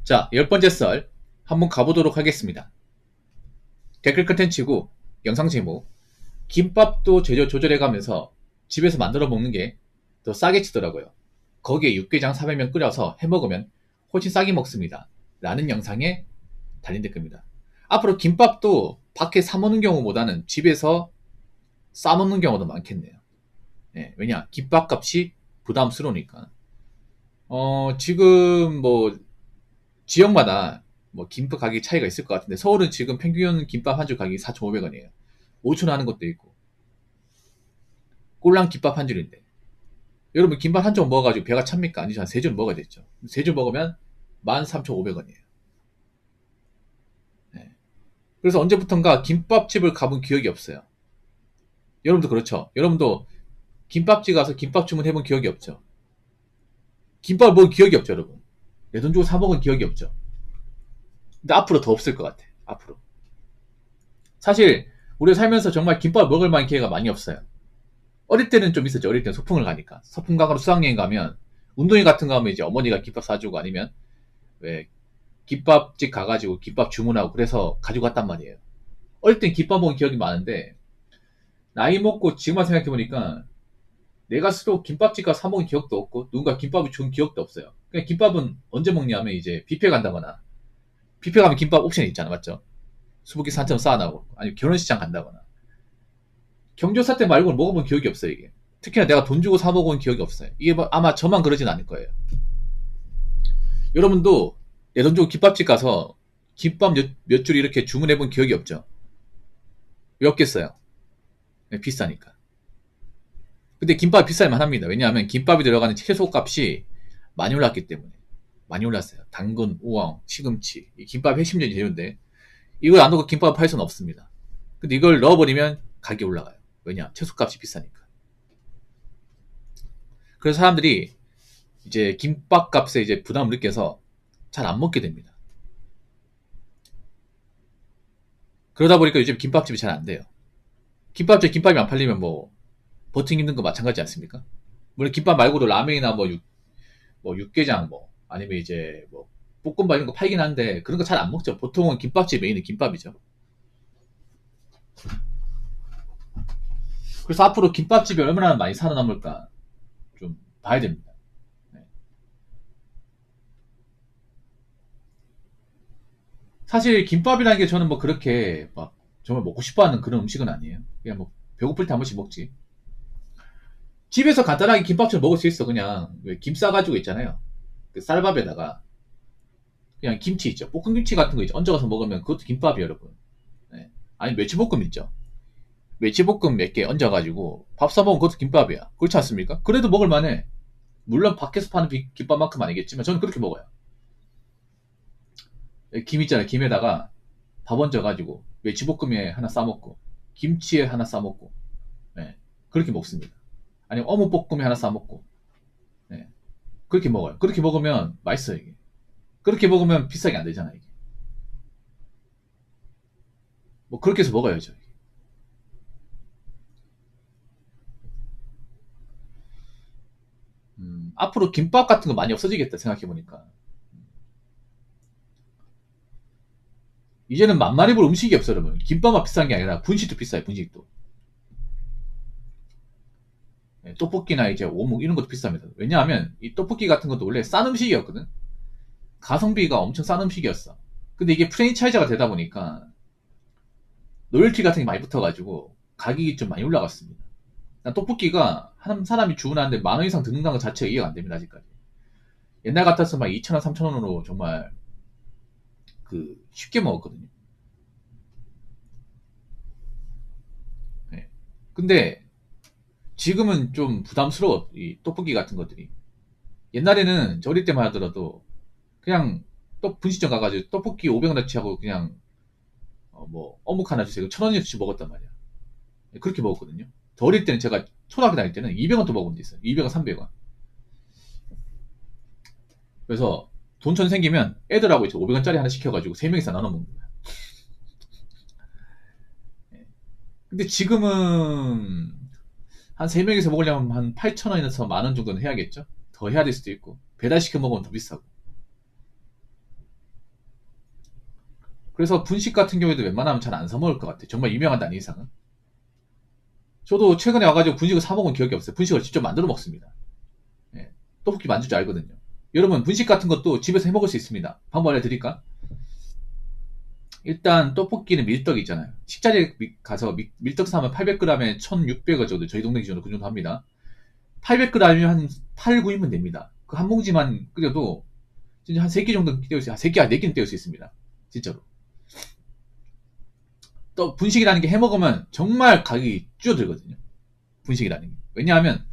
자, 10번째 썰 한번 가보도록 하겠습니다. 댓글 컨텐츠고 영상 제목 김밥도 재료 조절해가면서 집에서 만들어 먹는 게 더 싸게 치더라고요. 거기에 육개장 400명 끓여서 해먹으면 훨씬 싸게 먹습니다. 라는 영상에 달린 댓글입니다. 앞으로 김밥도 밖에 사 먹는 경우보다는 집에서 싸 먹는 경우도 많겠네요. 왜냐? 김밥값이 부담스러우니까. 지금 뭐 지역마다 뭐 김밥 가격 차이가 있을 것 같은데 서울은 지금 평균 김밥 한 줄 가격이 4,500원이에요. 5,000원 하는 것도 있고 꼴랑 김밥 한 줄인데 여러분 김밥 한 줄 먹어가지고 배가 찹니까? 아니죠. 한 3줄 먹어야 되죠. 3줄 먹으면 13,500원이에요. 그래서 언제부턴가 김밥집을 가본 기억이 없어요. 여러분도 그렇죠? 여러분도 김밥집 가서 김밥 주문해본 기억이 없죠? 김밥을 먹은 기억이 없죠, 여러분? 내 돈 주고 사 먹은 기억이 없죠? 근데 앞으로 더 없을 것 같아. 앞으로. 사실 우리가 살면서 정말 김밥을 먹을 만한 기회가 많이 없어요. 어릴 때는 좀 있었죠. 어릴 때는 소풍을 가니까. 소풍 가거나 수학여행 가면 운동회 같은 거 하면 이제 어머니가 김밥 사주고 아니면 왜 김밥집 가가지고 김밥 주문하고 그래서 가지고 갔단 말이에요. 어릴 땐 김밥 먹은 기억이 많은데 나이 먹고 지금만 생각해보니까 내가 스스로 김밥집 가서 사 먹은 기억도 없고 누군가 김밥을 준 기억도 없어요. 그냥 김밥은 언제 먹냐면 이제 뷔페 간다거나 뷔페 가면 김밥 옵션이 있잖아. 맞죠? 수북이 산처럼 쌓아나고 아니면 결혼식장 간다거나 경조사 때 말고는 먹어본 기억이 없어요. 이게 특히나 내가 돈 주고 사 먹어본 기억이 없어요. 이게 아마 저만 그러진 않을 거예요. 여러분도 내 돈 주고 김밥집 가서 김밥 몇 줄 이렇게 주문해본 기억이 없죠? 왜 없겠어요? 비싸니까. 근데 김밥이 비쌀만 합니다. 왜냐하면 김밥이 들어가는 채소값이 많이 올랐기 때문에. 많이 올랐어요. 당근, 우엉, 시금치. 이 김밥 핵심적인 재료인데 이걸 안 넣고 김밥을 팔 수는 없습니다. 근데 이걸 넣어버리면 가격이 올라가요. 왜냐? 채소값이 비싸니까. 그래서 사람들이 이제 김밥 값에 이제 부담을 느껴서 잘 안 먹게 됩니다. 그러다 보니까 요즘 김밥집이 잘 안 돼요. 김밥집 김밥이 안 팔리면 뭐 버티기 힘든 거 마찬가지 않습니까? 물론 김밥 말고도 라면이나 뭐 육개장 뭐 아니면 이제 뭐 볶음밥 이런 거 팔긴 한데 그런 거 잘 안 먹죠. 보통은 김밥집 메인은 김밥이죠. 그래서 앞으로 김밥집이 얼마나 많이 살아남을까 좀 봐야 됩니다. 네. 사실 김밥이라는 게 저는 뭐 그렇게 막 정말 먹고 싶어하는 그런 음식은 아니에요. 그냥 뭐 배고플 때 한 번씩 먹지. 집에서 간단하게 김밥처럼 먹을 수 있어. 그냥 김 싸가지고 있잖아요. 그 쌀밥에다가 그냥 김치 있죠. 볶음김치 같은 거 있죠. 얹어서 먹으면 그것도 김밥이에요, 여러분. 네. 아니 멸치볶음 있죠. 멸치볶음 몇 개 얹어가지고 밥 싸먹으면 그것도 김밥이야. 그렇지 않습니까? 그래도 먹을만해. 물론 밖에서 파는 김밥만큼 아니겠지만 저는 그렇게 먹어요. 김 있잖아요. 김에다가 밥 얹어가지고 멸치볶음에 하나 싸먹고 김치에 하나 싸먹고 네. 그렇게 먹습니다. 아니면 어묵볶음에 하나 싸먹고 네. 그렇게 먹어요. 그렇게 먹으면 맛있어요. 이게. 그렇게 먹으면 비싸게 안 되잖아. 이게. 뭐 그렇게 해서 먹어야죠. 앞으로 김밥 같은 거 많이 없어지겠다 생각해보니까. 이제는 만만히 볼 음식이 없어 여러분. 김밥만 비싼 게 아니라 분식도 비싸요. 분식도. 네, 떡볶이나 이제 오목 이런 것도 비쌉니다. 왜냐하면 이 떡볶이 같은 것도 원래 싼 음식이었거든. 가성비가 엄청 싼 음식이었어. 근데 이게 프랜차이즈가 되다 보니까 로열티 같은 게 많이 붙어가지고 가격이 좀 많이 올라갔습니다. 떡볶이가 한 사람이 주문하는데 10,000원 이상 드는다는 것 자체가 이해가 안 됩니다. 아직까지. 옛날 같았으면 막 2,000원, 3,000원으로 정말 그 쉽게 먹었거든요. 네. 근데 지금은 좀 부담스러워. 이 떡볶이 같은 것들이. 옛날에는 저 어릴 때만 하더라도 그냥 분식점 가가지고 떡볶이 500원어치 하고 그냥 뭐 어묵 하나 주세요. 1,000원어치 먹었단 말이야. 네, 그렇게 먹었거든요. 더 어릴 때는 제가 초등학교 다닐 때는 200원도 먹은 데 있어요. 200원, 300원. 그래서 돈천 생기면 애들하고 이제 500원짜리 하나 시켜가지고 3명이서 나눠 먹는 거야. 네. 근데 지금은 한 3명이서 먹으려면 한 8,000원에서 10,000원 정도는 해야겠죠? 더 해야 될 수도 있고 배달시켜 먹으면 더 비싸고 그래서 분식 같은 경우에도 웬만하면 잘 안 사 먹을 것 같아요. 정말 유명한 데 아닌 이상은. 저도 최근에 와가지고 분식을 사 먹은 기억이 없어요. 분식을 직접 만들어 먹습니다. 예, 떡볶이 만들 줄 알거든요. 여러분 분식 같은 것도 집에서 해 먹을 수 있습니다. 방법 알려드릴까? 일단 떡볶이는 밀떡 있잖아요. 식자재 가서 밀떡 사면 800g에 1,600원 정도, 저희 동네 기준으로 그 정도 합니다. 800g이면 한 8, 9인분 됩니다. 그 한 봉지만 끓여도 진짜 한 3끼 정도 때울 수, 3끼, 4끼는 때울 수 있습니다. 진짜로. 또 분식이라는 게 해먹으면 정말 가격이 줄어들거든요. 분식이라는 게. 왜냐하면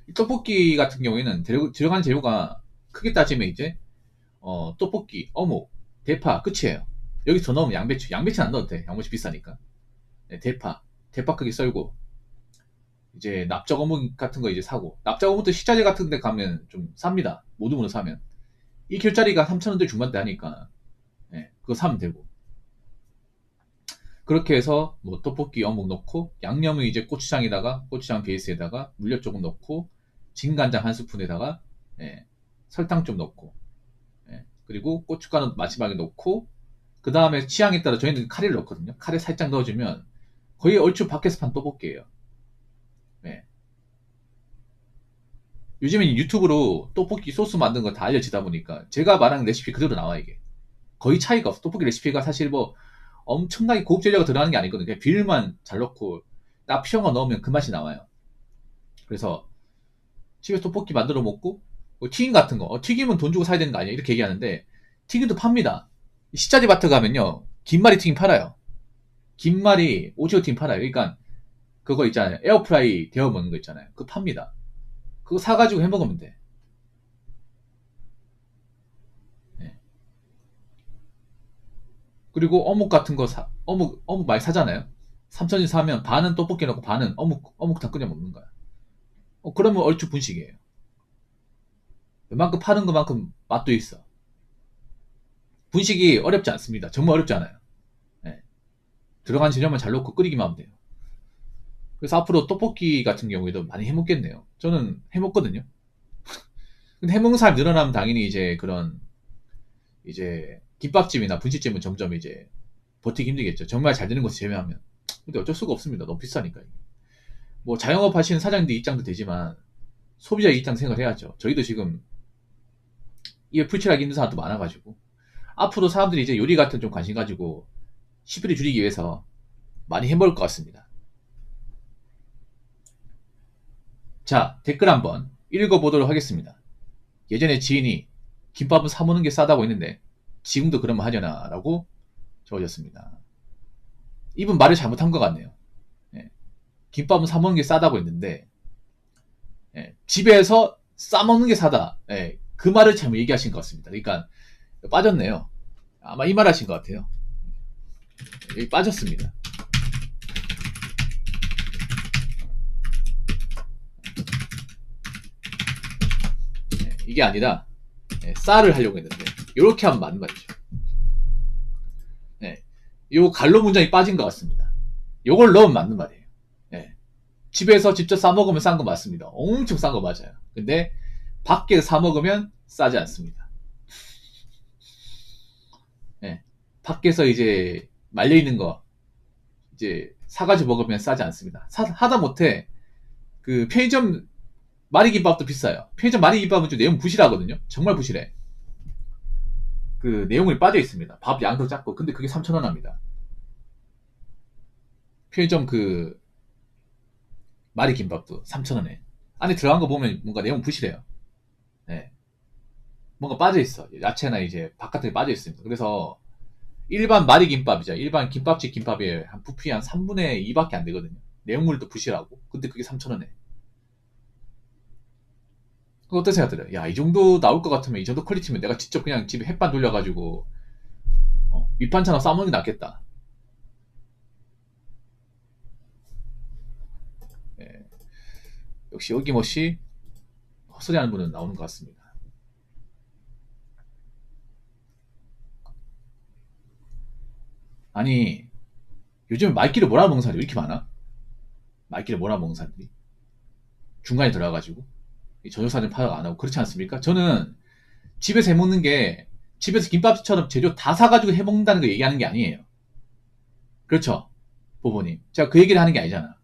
이 떡볶이 같은 경우에는 들어간 재료가 크게 따지면 이제 떡볶이, 어묵, 대파 끝이에요. 여기 더 넣으면 양배추. 양배추는 안 넣어도 돼. 양배추 비싸니까. 네, 대파 크게 썰고 이제 납작 어묵 같은 거 이제 사고, 납작 어묵도 식자재 같은 데 가면 좀 쌉니다. 모둠으로 사면. 이 킬짜리가 3,000원대 중반대 하니까 그거 사면 되고, 그렇게 해서 뭐 떡볶이 어묵 넣고, 양념은 이제 고추장 베이스에다가 물엿 조금 넣고, 진간장 한 스푼에다가 설탕 좀 넣고, 그리고 고춧가루 마지막에 넣고, 그 다음에 취향에 따라 저희는 카레를 넣거든요. 카레 살짝 넣어주면 거의 얼추 밖에서 판 떡볶이에요. 예. 요즘엔 유튜브로 떡볶이 소스 만드는 거 다 알려지다 보니까 제가 말하는 레시피 그대로 나와, 이게. 거의 차이가 없어. 떡볶이 레시피가 사실 뭐 엄청나게 고급 재료가 들어가는 게 아니거든요. 그냥 비율만 잘 넣고 딱 필요한 거 넣으면 그 맛이 나와요. 그래서 집에서 떡볶이 만들어 먹고, 뭐 튀김 같은 거, 튀김은 돈 주고 사야 되는 거 아니야, 이렇게 얘기하는데 튀김도 팝니다. 식자재 마트 가면요, 김말이 튀김 팔아요. 김말이 오징어 튀김 팔아요. 그러니까 그거 있잖아요, 에어프라이 데워 먹는 거 있잖아요, 그거 팝니다. 그거 사가지고 해 먹으면 돼. 네. 그리고 어묵 같은 거 어묵 많이 사잖아요. 3,000원 사면 반은 떡볶이 넣고 반은 어묵탕 끓여 먹는 거야. 그러면 얼추 분식이에요. 웬만큼 파는 것만큼 맛도 있어. 분식이 어렵지 않습니다. 정말 어렵지 않아요. 예. 들어간 재료만 잘 넣고 끓이기만 하면 돼요. 그래서 앞으로 떡볶이 같은 경우에도 많이 해먹겠네요. 저는 해먹거든요. 근데 해먹는 사람이 늘어나면 당연히 이제 그런 이제 김밥집이나 분식집은 점점 이제 버티기 힘들겠죠. 정말 잘 되는 곳을 제외하면. 근데 어쩔 수가 없습니다. 너무 비싸니까. 뭐 자영업 하시는 사장님들 입장도 되지만 소비자 입장 생각해야죠. 저희도 지금 이에 풀칠하기 힘든 사람도 많아가지고, 앞으로 사람들이 이제 요리 같은 좀 관심 가지고 시비를 줄이기 위해서 많이 해먹을 것 같습니다. 자, 댓글 한번 읽어보도록 하겠습니다. 예전에 지인이 김밥은 사먹는 게 싸다고 했는데 지금도 그러면 하려나 라고 적어졌습니다. 이분 말을 잘못한 것 같네요. 김밥은 사먹는 게 싸다고 했는데 집에서 싸먹는 게 사다, 그 말을 잘못 얘기하신 것 같습니다. 그러니까 빠졌네요. 아마 이 말 하신 것 같아요. 여기 빠졌습니다. 이게 아니라 쌀을 하려고 했는데 이렇게 하면 맞는 말이죠. 요 갈로 문장이 빠진 것 같습니다. 요걸 넣으면 맞는 말이에요. 집에서 직접 싸 먹으면 싼 거 맞습니다. 엄청 싼 거 맞아요. 근데 밖에서 사 먹으면 싸지 않습니다. 밖에서 이제 말려 있는 거 이제 사가지고 먹으면 싸지 않습니다. 하다못해 그 편의점 마리김밥도 비싸요. 편의점 마리김밥은 좀 내용 부실하거든요. 정말 부실해. 그 내용이 빠져 있습니다. 밥 양도 작고. 근데 그게 3,000원 합니다. 편의점 그 마리김밥도 3,000원에. 안에 들어간 거 보면 뭔가 내용 부실해요. 뭔가 빠져 있어. 야채나 이제 바깥에 빠져 있습니다. 그래서 일반 마리김밥이죠. 일반 김밥집 김밥에 한 부피 한 3분의 2밖에 안 되거든요. 내용물도 부실하고. 근데 그게 3,000원에. 그거 어떤 생각 들어요? 야, 이 정도 나올 것 같으면, 이 정도 퀄리티면 내가 직접 그냥 집에 햇반 돌려가지고 밑반찬하고 싸먹는 게 낫겠다. 역시 어김없이 헛소리하는 분은 나오는 것 같습니다. 아니, 요즘 말귀를 몰아먹는 사람이 왜 이렇게 많아? 말귀를 몰아먹는 사람들이 중간에 들어가가지고 저녁 사진 파악 안 하고 그렇지 않습니까? 저는 집에서 해먹는 게 집에서 김밥처럼 재료 다 사가지고 해먹는다는 거 얘기하는 게 아니에요. 그렇죠? 부모님. 제가 그 얘기를 하는 게 아니잖아.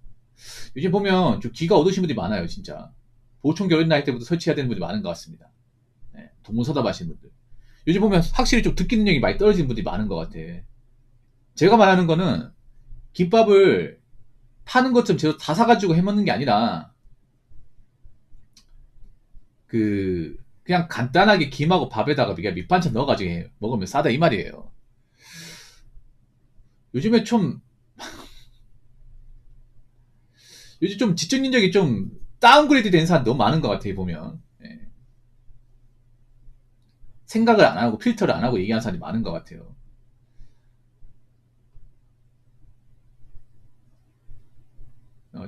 요즘 보면 좀 기가 얻으신 분들이 많아요, 진짜. 보통 결혼 나이 때부터 설치해야 되는 분들이 많은 것 같습니다. 네, 동문서답하시는 분들. 요즘 보면 확실히 좀 듣기 능력이 많이 떨어지는 분들이 많은 것 같아. 제가 말하는 거는 김밥을 파는 것처럼 재료 다 사가지고 해먹는 게 아니라 그냥 간단하게 김하고 밥에다가 그냥 밑반찬 넣어가지고 먹으면 싸다 이 말이에요. 요즘에 좀 요즘 좀 지적 능력이 좀 다운그레이드 된 사람 너무 많은 것 같아요 보면. 예. 생각을 안 하고 필터를 안 하고 얘기하는 사람이 많은 것 같아요.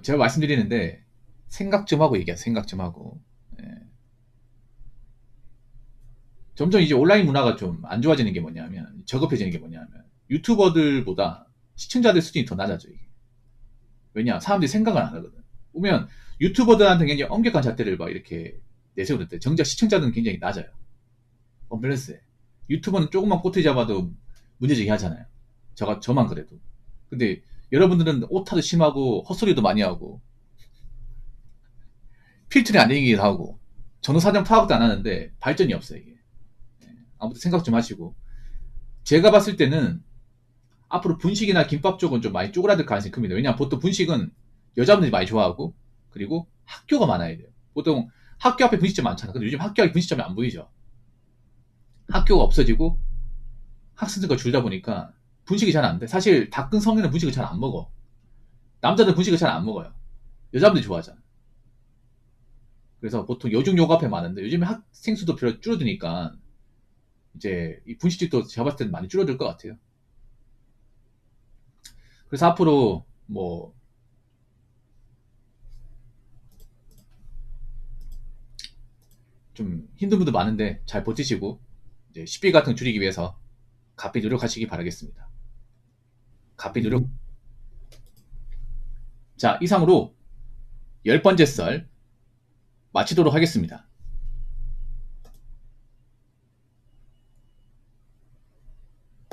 제가 말씀드리는데 생각 좀 하고 얘기하세요. 생각 좀 하고. 예. 점점 이제 온라인 문화가 좀 안 좋아지는 게 뭐냐면 저급해지는 게 뭐냐면 유튜버들보다 시청자들 수준이 더 낮아져 이게. 왜냐 사람들이 생각을 안 하거든. 보면 유튜버들한테 굉장히 엄격한 잣대를 막 이렇게 내세우는데 정작 시청자들은 굉장히 낮아요. 언밸런스해. 유튜버는 조금만 꼬투리 잡아도 문제제기 하잖아요. 저만 그래도. 근데 여러분들은 오타도 심하고 헛소리도 많이 하고 필터링 안 되기도 하고 전후사정 파악도 안 하는데 발전이 없어요 이게. 아무튼 생각 좀 하시고 제가 봤을 때는 앞으로 분식이나 김밥 쪽은 좀 많이 쪼그라들 가능성이 큽니다. 왜냐하면 보통 분식은 여자분들이 많이 좋아하고 그리고 학교가 많아야 돼요. 보통 학교 앞에 분식점 많잖아. 근데 요즘 학교 앞에 분식점이 안 보이죠. 학교가 없어지고 학생들과 줄다 보니까 분식이 잘 안 돼. 사실 다 큰 성인은 분식을 잘 안 먹어. 남자들 분식을 잘 안 먹어요. 여자분들이 좋아하잖아. 그래서 보통 요중 요가 앞에 많은데 요즘에 학생 수도 별로 줄어드니까 이제 이 분식집도 제가 봤을 때는 많이 줄어들 것 같아요. 그래서 앞으로 뭐 좀 힘든 분도 많은데 잘 버티시고 이제 식비 같은 거 줄이기 위해서 각별히 노력하시기 바라겠습니다. 각별히 노력. 자, 이상으로 10번째 썰 마치도록 하겠습니다.